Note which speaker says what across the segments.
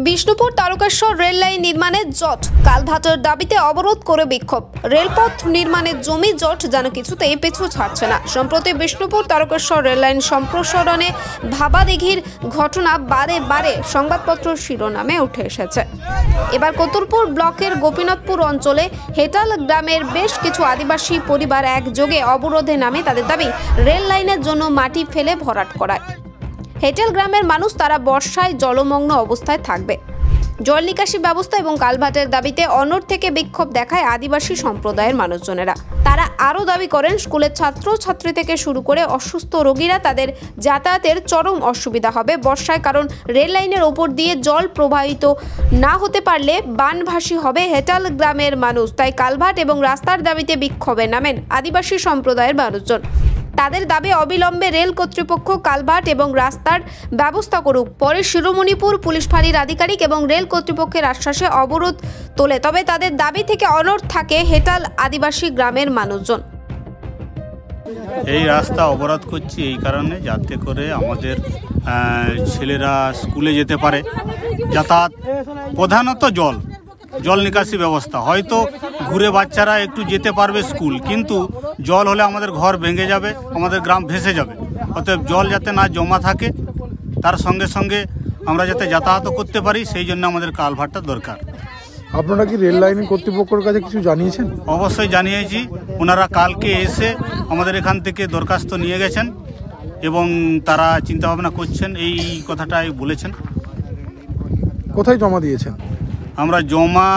Speaker 1: Bishnupur Tarakeswar rail line নির্মাণের জট, কালভার্টের দাবিতে অবরোধ করে বিক্ষোভ। রেলপথ নির্মাণের জমি জট যেন কিছুতেই পিছু ছাড়ছে না। সম্প্রতি বিষ্ণুপুর তারকেশ্বর রেল লাইন সম্প্রসারণে ভাবাদিঘির ঘটনা বারে বারে সংবাদপত্র শিরোনামে উঠে এসেছে। এবার কতুলপুর ব্লকের গোপীনাথপুর অঞ্চলে হেটাল গ্রামের বেশ কিছু আদিবাসী পরিবার একযোগে অবরোধে নামে। তাদের দাবি রেল লাইনের জন্য মাটি ফেলে ভরাট করায়। হেটেল গ্রামের মানুষ তারা বর্ষায় জলমগ্ন অবস্থায় থাকবে। জল নিকাশি ব্যবস্থা এবং কালভার্টের দাবিতে অনড় থেকে বিক্ষোভ দেখায় আদিবাসী সম্প্রদায়ের মানুষজনেরা। তারা আরও দাবি করেন, স্কুলের ছাত্রছাত্রী থেকে শুরু করে অসুস্থ রোগীরা তাদের যাতায়াতের চরম অসুবিধা হবে বর্ষায়, কারণ রেল লাইনের ওপর দিয়ে জল প্রবাহিত না হতে পারলে বানভাসী হবে হেটাল গ্রামের মানুষ। তাই কালভার্ট এবং রাস্তার দাবিতে বিক্ষোভে নামেন আদিবাসী সম্প্রদায়ের মানুষজন। তাদের দাবি অবিলম্বে রেল কর্তৃপক্ষ কালভার্ট এবং রাস্তার ব্যবস্থা করুক। পরে শিরোমণিপুর পুলিশ ফাঁড়ির আধিকারিক এবং রেল কর্তৃপক্ষের আশ্বাসে অবরোধ তোলে। তবে তাদের দাবি থেকে অনড় থাকে হেটাল আদিবাসী গ্রামের মানুষজন।
Speaker 2: এই রাস্তা অবরোধ করছি এই কারণে, যাতে করে আমাদের ছেলেরা স্কুলে যেতে পারে। যাতায়াত প্রধানত জল নিকাশি ব্যবস্থা, হয়তো ঘুরে বাচ্চারা একটু যেতে পারবে স্কুল, কিন্তু জল হলে আমাদের ঘর ভেঙে যাবে, আমাদের গ্রাম ভেসে যাবে। অতএব জল যাতে না জমা থাকে, তার সঙ্গে সঙ্গে আমরা যাতে যাতায়াত করতে পারি, সেই জন্য আমাদের কালভার্টটা দরকার।
Speaker 3: আপনারা কি রেল লাইন কর্তৃপক্ষের কাছে কিছু জানিয়েছেন?
Speaker 2: অবশ্যই জানিয়েছি। ওনারা কালকে এসে আমাদের এখান থেকে দরখাস্ত নিয়ে গেছেন এবং তারা চিন্তাভাবনা করছেন, এই কথাটাই বলেছেন।
Speaker 3: কোথায় জমা দিয়েছেন? আমরা
Speaker 2: জমা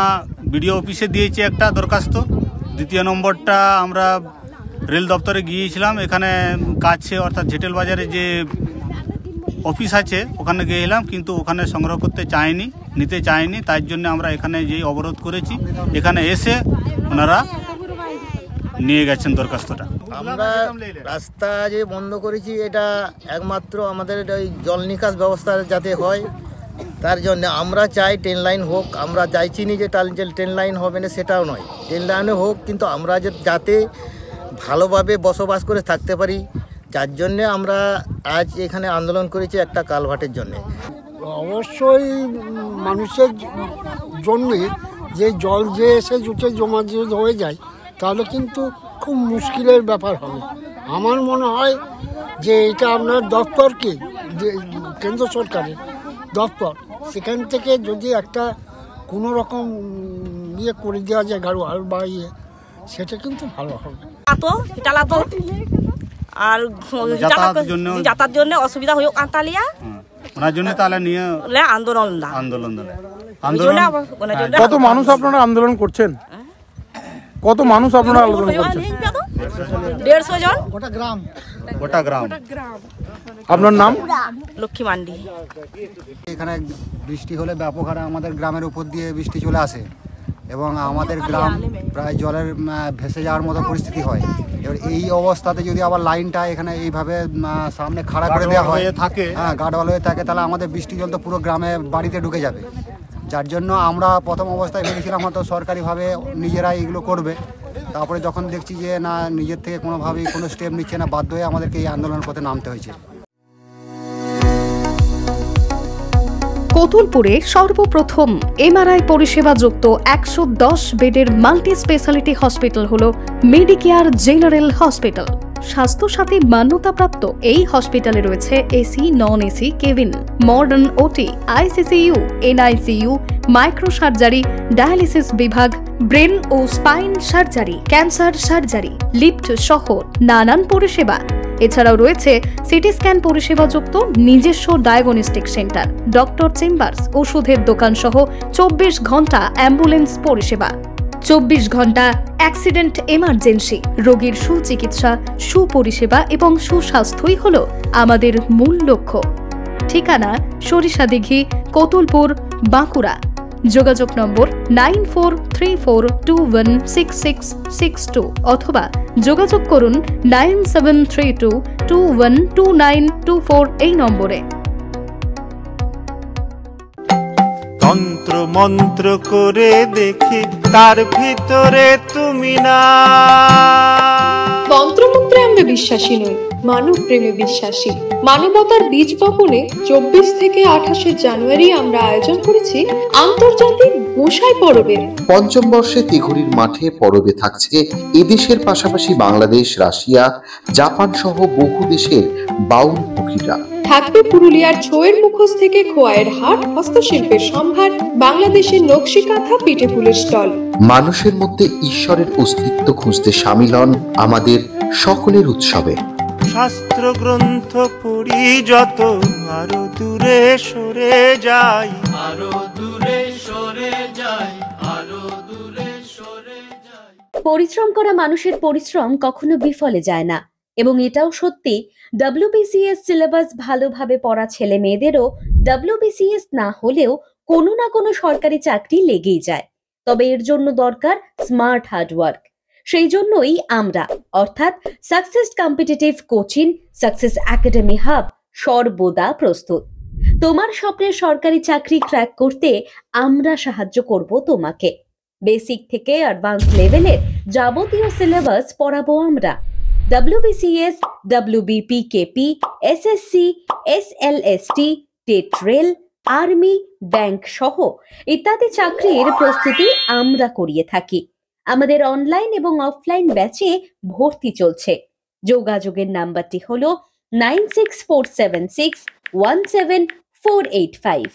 Speaker 2: বিডিও অফিসে দিয়েছি একটা দরখাস্ত। দ্বিতীয় নম্বরটা আমরা রেল দপ্তরে গিয়েছিলাম, এখানে কাছে অর্থাৎ ঝেটেল বাজারে যে অফিস আছে ওখানে গিয়েছিলাম, কিন্তু ওখানে সংগ্রহ করতে নিতে চায়নি। তাই জন্য আমরা এখানে যেই অবরোধ করেছি, এখানে এসে ওনারা নিয়ে গেছেন দরখাস্তটা।
Speaker 4: আমরা রাস্তা যে বন্ধ করেছি, এটা একমাত্র আমাদের ওই জল নিকাশ ব্যবস্থা যাতে হয় তার জন্য আমরা চাই ট্রেন লাইন হোক। আমরা চাইছি না যে ট্রেন লাইন হবে না, সেটাও নয়, ট্রেন লাইনে হোক, কিন্তু আমরা যাতে ভালোভাবে বসবাস করে থাকতে পারি, যার জন্যে আমরা আজ এখানে আন্দোলন করেছি একটা কালভার্টের জন্যে।
Speaker 5: অবশ্যই মানুষের জন্যে যে জল যে এসে জুটে জমা হয়ে যায়, তাহলে কিন্তু খুব মুশকিলের ব্যাপার হবে। আমার মনে হয় যে এটা আপনার দপ্তরকে, যে কেন্দ্র সরকারের দপ্তর, সেখান থেকে যদি একটা কোনো রকম করে দেওয়া যায় গাড়োয়াল বা সেটা কিন্তু ভালো হবে।
Speaker 6: আর যাতায়াতের জন্য অসুবিধা হয়ে আনতালিয়া,
Speaker 2: ওনার জন্য তাহলে নিয়ে আন্দোলন।
Speaker 3: কত মানুষ আপনারা আন্দোলন করছেন? কত মানুষ আপনারা আন্দোলন করছেন?
Speaker 6: 150 জন।
Speaker 2: গোটা গ্রাম।
Speaker 3: আপনার নাম?
Speaker 6: লক্ষ্মী মান্ডি।
Speaker 7: এখানে বৃষ্টি হলে ব্যাপক হারে আমাদের গ্রামের উপর দিয়ে বৃষ্টি চলে আসে এবং আমাদের গ্রাম প্রায় জলের ভেসে যাওয়ার মতো পরিস্থিতি হয়। এবার এই অবস্থাতে যদি আবার লাইনটা এখানে এইভাবে সামনে খাড়া করে দেওয়া হয়, গার্ডওয়াল হয়ে থাকে, তাহলে আমাদের বৃষ্টি জল তো পুরো গ্রামে বাড়িতে ঢুকে যাবে। যার জন্য আমরা প্রথম অবস্থায় ভেবেছিলাম হয়তো সরকারিভাবে নিজেরাই এগুলো করবে। তারপরে যখন দেখছি যে না, নিজের থেকে কোনোভাবেই কোনো স্টেপ নিচ্ছে না, বাধ্য হয়ে আমাদেরকে এই আন্দোলনের পথে নামতে হয়েছে।
Speaker 8: কতুলপুরে সর্বপ্রথম এমআরআই পরিষেবা যুক্ত 110 বেডের মাল্টি স্পেশালিটি হসপিটাল হল মেডিকেয়ার জেনারেল হসপিটাল। স্বাস্থ্যসাথী মান্যতাপ্রাপ্ত এই হসপিটালে রয়েছে AC, non AC cabin, modern OT, ICCU, NICU, micro surgery, dialysis বিভাগ, ব্রেন ও spine surgery, cancer surgery, lift সহ নানান পরিষেবা। এছাড়াও রয়েছে সিটি স্ক্যান পরিষেবা যুক্ত নিজস্ব ডায়াগনস্টিক সেন্টার, ডক্টর চেম্বার্স, ওষুধের দোকান সহ 24 ঘন্টা অ্যাম্বুলেন্স পরিষেবা। 24 ঘন্টা অ্যাক্সিডেন্ট এমার্জেন্সি। রোগীর সুচিকিৎসা, সুপরিষেবা এবং সুস্বাস্থ্যই হল আমাদের মূল লক্ষ্য। ঠিকানা সরিষাদিঘি, কতুলপুর, বাঁকুড়া। যোগাযোগ নম্বর 9434216662 অথবা যোগাযোগ করুন 9732212924 এই নম্বরে।
Speaker 9: তন্ত্র মন্ত্র করে দেখি তার ভিতরে তুমি না।
Speaker 10: তন্ত্রমন্ত্রে আমরা বিশ্বাসী নই, মানব প্রেমে বিশ্বাসী। মানবতার বীজ বপনে 24 থেকে 28 জানুয়ারি আমরা আয়োজন করেছি আন্তর্জাতিক গোসাই পরবের।
Speaker 11: পঞ্চম বর্ষে তিঘুরির মাঠে পরবে থাকছে এদেশের পাশাপাশি বাংলাদেশ, রাশিয়া, জাপান সহ বহু দেশের বাউল পুকিরা।
Speaker 10: থাকবে পুরুলিয়ার ছোয়ের মুখোশ থেকে খোয়াইয়ের হাট, হস্তশিল্পের সম্ভার, বাংলাদেশের নকশি কাঁথা, পিঠে ফুলের স্টল।
Speaker 11: মানুষের মধ্যে ঈশ্বরের অস্তিত্ব খুঁজতে সামিল হন আমাদের সকলের উৎসবে।
Speaker 9: শাস্ত্র গ্রন্থ পড়ি যত আরো দূরে সরে যাই, আরো দূরে সরে যাই, আরো দূরে সরে যাই।
Speaker 12: পরিশ্রম করা মানুষের পরিশ্রম কখনো বিফলে যায় না, এবং এটাও সত্যি WBCS সিলেবাস ভালোভাবে পড়া ছেলে মেয়েদেরও WBCS না হলেও কোনো না কোনো সরকারি চাকরি লেগেই যায়। তবে এর জন্য দরকার স্মার্ট হার্ডওয়ার্ক। সেই জন্যই আমরা অর্থাৎ success competitive coaching, success academy hub সর্বদা প্রস্তুত। তোমার স্বপ্নের সরকারি চাকরি ক্র্যাক করতে আমরা সাহায্য করব তোমাকে। বেসিক থেকে অ্যাডভান্স লেভেলের যাবতীয় সিলেবাস পড়াবো আমরা। WBCS, WBPKP, SSC, SLST, TET rail, army, bank সহ ইত্যাদি চাকরির প্রস্তুতি আমরা করিয়ে থাকি। আমাদের অনলাইন এবং অফলাইন ব্যাচে ভর্তি চলছে। যোগাযোগের নাম্বারটি হলো 9647617485।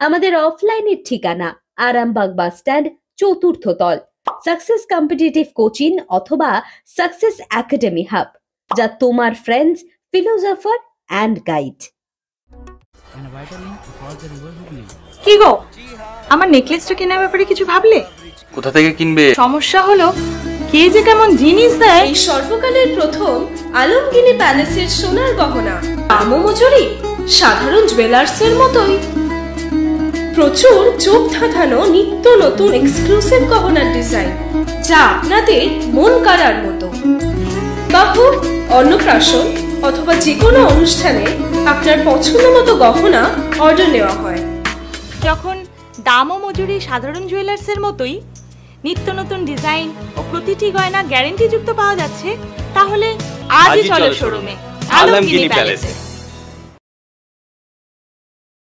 Speaker 12: আমাদের অফলাইনের ঠিকানা আরামবাগ বাস স্ট্যান্ড, চতুর্থ তল, সাকসেস কম্পিটিটিভ কোচিং অথবা সাকসেস একাডেমি হাব, যা তোমার ফ্রেন্ডস, ফিলোসফার অ্যান্ড গাইড।
Speaker 13: কি গো, আমার নেকলেসটা কেনার ব্যাপারে কিছু ভাবলে?
Speaker 14: কোথা থেকে কিনবে?
Speaker 13: সমস্যা হলো কে যে কেমন জিনিস দেয়।
Speaker 15: এই সর্বকালের প্রথম আলমগিনি প্যালেসের সোনার গহনা, দামও মজুরি সাধারণ জুয়েলার্সের মতোই। প্রচুর চোখ ধাঁধানো নিত্য নতুন এক্সক্লুসিভ গহনার ডিজাইন, যা আপনাদের মন কাড়ার মতো। বাহু, অন্নপ্রাশন অথবা যে কোনো অনুষ্ঠানে আপনার পছন্দ মতো গহনা অর্ডার নেওয়া হয়।
Speaker 13: যখন দাম ও মজুরি সাধারণ জুয়েলার্সের মতোই, নিত্য নতুন ডিজাইন ও প্রতিটি গয়না গ্যারান্টি যুক্ত পাওয়া যাচ্ছে, তাহলে আজই চলো শোরুমে আলমগিনি প্যালেসে।